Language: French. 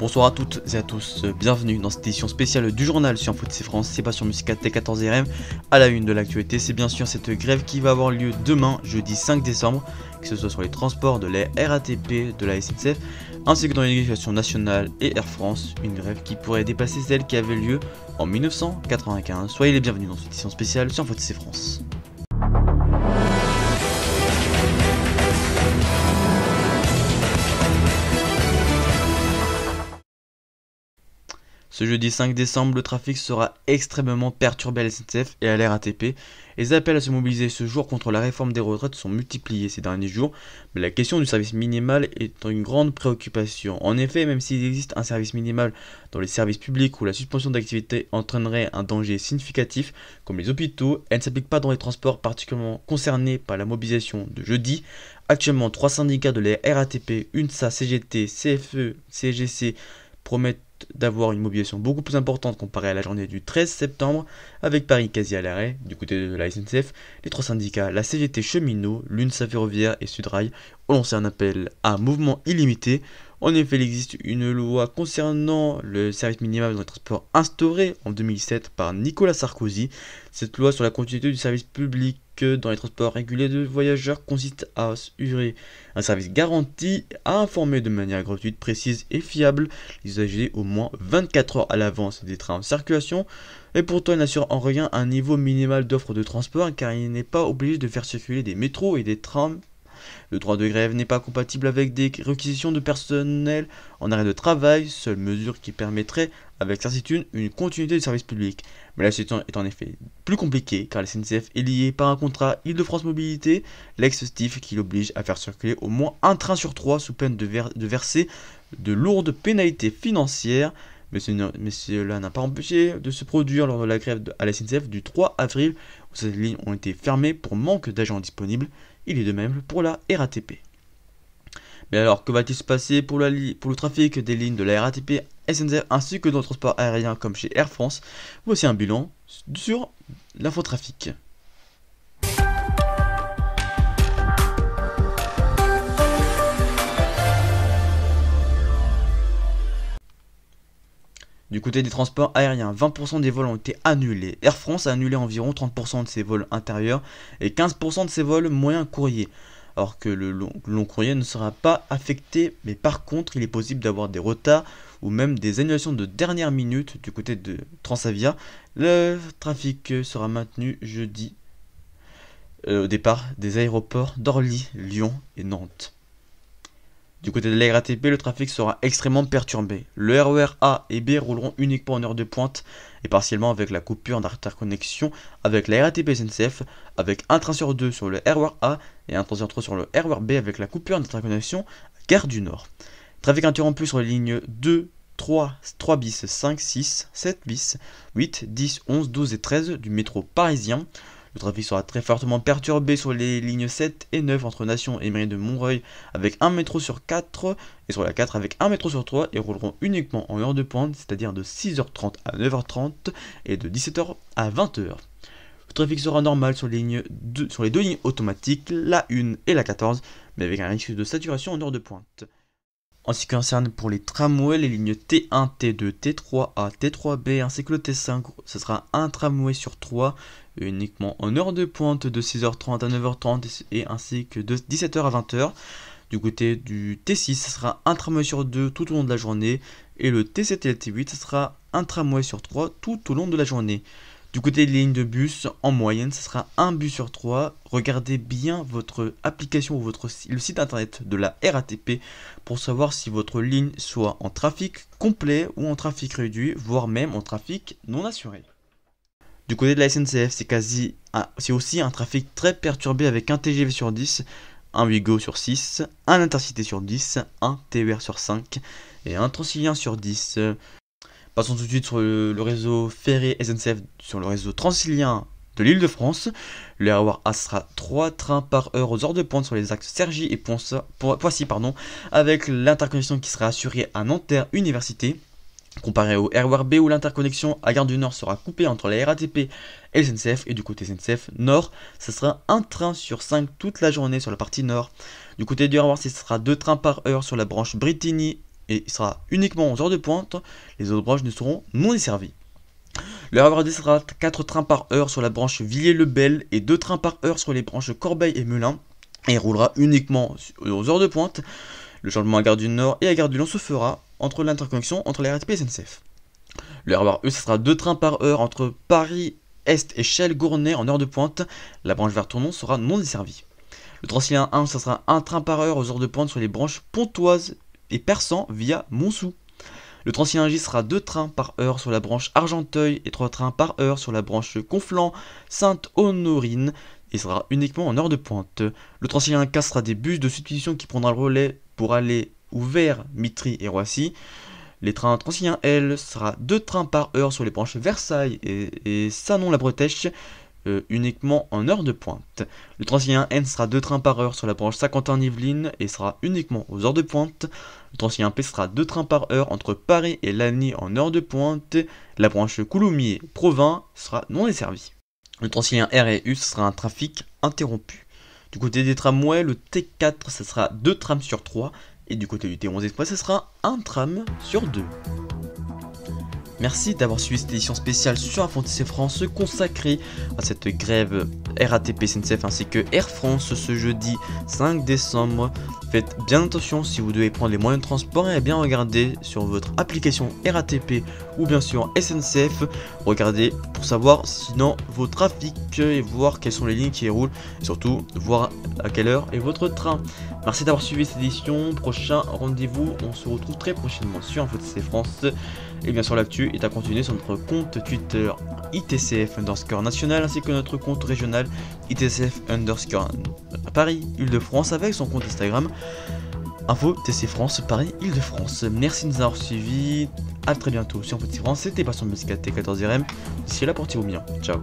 Bonsoir à toutes et à tous, bienvenue dans cette édition spéciale du journal sur InfoTC France, c'est pas sur Musicat T14RM. À la une de l'actualité, c'est bien sûr cette grève qui va avoir lieu demain, jeudi 5 décembre, que ce soit sur les transports de la RATP, de la SNCF, ainsi que dans l'éducation nationale et Air France, une grève qui pourrait dépasser celle qui avait lieu en 1995. Soyez les bienvenus dans cette édition spéciale sur InfoTC France. Ce jeudi 5 décembre, le trafic sera extrêmement perturbé à la SNCF et à la RATP. Les appels à se mobiliser ce jour contre la réforme des retraites sont multipliés ces derniers jours, mais la question du service minimal est une grande préoccupation. En effet, même s'il existe un service minimal dans les services publics où la suspension d'activité entraînerait un danger significatif, comme les hôpitaux, elle ne s'applique pas dans les transports particulièrement concernés par la mobilisation de jeudi. Actuellement, 3 syndicats de la RATP, UNSA, CGT, CFE, CGC promettent d'avoir une mobilisation beaucoup plus importante comparée à la journée du 13 septembre, avec Paris quasi à l'arrêt. Du côté de la SNCF, les 3 syndicats, la CGT cheminot, l'UNSA ferroviaire et Sudrail, ont lancé un appel à un mouvement illimité. En effet, il existe une loi concernant le service minimal dans les transports instaurée en 2007 par Nicolas Sarkozy. Cette loi sur la continuité du service public dans les transports réguliers de voyageurs consiste à assurer un service garanti, à informer de manière gratuite, précise et fiable les usagers au moins 24 heures à l'avance des trains en circulation, et pourtant il n'assure en rien un niveau minimal d'offre de transport car il n'est pas obligé de faire circuler des métros et des trams. Le droit de grève n'est pas compatible avec des réquisitions de personnel en arrêt de travail, seule mesure qui permettrait avec certitude une continuité du service public. Mais la situation est en effet plus compliquée car la SNCF est liée par un contrat Île-de-France Mobilité, l'ex-STIF qui l'oblige à faire circuler au moins un train sur 3 sous peine de verser de lourdes pénalités financières. Mais cela n'a pas empêché de se produire lors de la grève à la SNCF du 3 avril où ces lignes ont été fermées pour manque d'agents disponibles. Il est de même pour la RATP. Mais alors, que va-t-il se passer pour le trafic des lignes de la RATP, SNCF ainsi que dans le transport aérien comme chez Air France? Voici un bilan sur l'infotrafic. Du côté des transports aériens, 20% des vols ont été annulés. Air France a annulé environ 30% de ses vols intérieurs et 15% de ses vols moyens courriers. Alors que le long courrier ne sera pas affecté, mais par contre, il est possible d'avoir des retards ou même des annulations de dernière minute du côté de Transavia. Le trafic sera maintenu jeudi au départ des aéroports d'Orly, Lyon et Nantes. Du côté de la RATP, le trafic sera extrêmement perturbé. Le RER A et B rouleront uniquement en heure de pointe et partiellement avec la coupure d'interconnexion avec la RATP SNCF, avec un train sur 2 sur le RER A et un train sur 3 sur le RER B avec la coupure d'interconnexion à Gare du Nord. Trafic interrompu sur les lignes 2, 3, 3 bis, 5, 6, 7 bis, 8, 10, 11, 12 et 13 du métro parisien. Le trafic sera très fortement perturbé sur les lignes 7 et 9 entre Nation et Mairie de Montreuil avec un métro sur 4 et sur la 4 avec un métro sur 3 et rouleront uniquement en heure de pointe, c'est-à-dire de 6h30 à 9h30 et de 17h à 20h. Le trafic sera normal sur les deux lignes automatiques, la 1 et la 14, mais avec un risque de saturation en heure de pointe. En ce qui concerne pour les tramways, les lignes T1, T2, T3A, T3B ainsi que le T5, ce sera un tramway sur 3 uniquement en heure de pointe de 6h30 à 9h30 et ainsi que de 17h à 20h. Du côté du T6, ce sera un tramway sur 2 tout au long de la journée et le T7 et le T8, ce sera un tramway sur 3 tout au long de la journée. Du côté des lignes de bus, en moyenne, ce sera un bus sur 3. Regardez bien votre application ou le site internet de la RATP pour savoir si votre ligne soit en trafic complet ou en trafic réduit, voire même en trafic non assuré. Du côté de la SNCF, c'est aussi un trafic très perturbé avec un TGV sur 10, un Ouigo sur 6, un Intercité sur 10, un TER sur 5 et un Transilien sur 10. Passons tout de suite sur le réseau ferré SNCF, sur le réseau transilien de l'Île-de-France. Le RER A sera 3 trains par heure aux heures de pointe sur les axes Cergy et Poissy, avec l'interconnexion qui sera assurée à Nanterre Université. Comparé au RER B où l'interconnexion à Gare du Nord sera coupée entre la RATP et la SNCF, et du côté SNCF Nord, ce sera un train sur 5 toute la journée sur la partie nord. Du côté du RER C, ce sera 2 trains par heure sur la branche Brittany et il sera uniquement aux heures de pointe. Les autres branches ne seront non desservies. Le RER D sera 4 trains par heure sur la branche Villiers-le-Bel et 2 trains par heure sur les branches Corbeil et Melun, et roulera uniquement aux heures de pointe. Le changement à Gare du Nord et à Gare du Lyon se fera entre l'interconnexion entre la RATP et SNCF. Le RER E, ce sera 2 trains par heure entre Paris Est et Chelles-Gournay en heure de pointe. La branche vers Tournon sera non desservie. Le Transilien 1, ce sera 1 train par heure aux heures de pointe sur les branches Pontoise et Persan via Montsou. Le Transilien J sera 2 trains par heure sur la branche Argenteuil et 3 trains par heure sur la branche Conflans-Sainte-Honorine et sera uniquement en heure de pointe. Le Transilien K sera des bus de substitution qui prendra le relais pour aller ou vers Mitry et Roissy. Les trains Transilien L sera 2 trains par heure sur les branches Versailles et Sanon-la-Bretèche, uniquement en heure de pointe. Le Transilien N sera 2 trains par heure sur la branche Saint-Quentin-Yvelines et sera uniquement aux heures de pointe. Le Transilien P sera 2 trains par heure entre Paris et Lagny en heure de pointe. La branche Coulommiers-Provins sera non desservie. Le Transilien R et U, ce sera un trafic interrompu. Du côté des tramways, le T4, ce sera 2 trams sur 3. Et du côté du T11 Express, ce sera 1 tram sur 2. Merci d'avoir suivi cette édition spéciale sur Info TC France consacrée à cette grève RATP SNCF ainsi que Air France ce jeudi 5 décembre. Faites bien attention si vous devez prendre les moyens de transport et bien regarder sur votre application RATP ou bien sûr SNCF. Regardez pour savoir sinon vos trafics et voir quelles sont les lignes qui roulent et surtout voir à quelle heure est votre train. Merci d'avoir suivi cette édition. Prochain rendez-vous, on se retrouve très prochainement sur Info TC France. Et bien sûr l'actu est à continuer sur notre compte Twitter ITCF_national ainsi que notre compte régional ITCF_ Paris Île-de-France avec son compte Instagram Info TC France Paris Île-de-France. Merci de nous avoir suivis. À très bientôt sur Info TC France. C'était Passion Muscat T14RM. D'ici là, portez-vous bien. Ciao.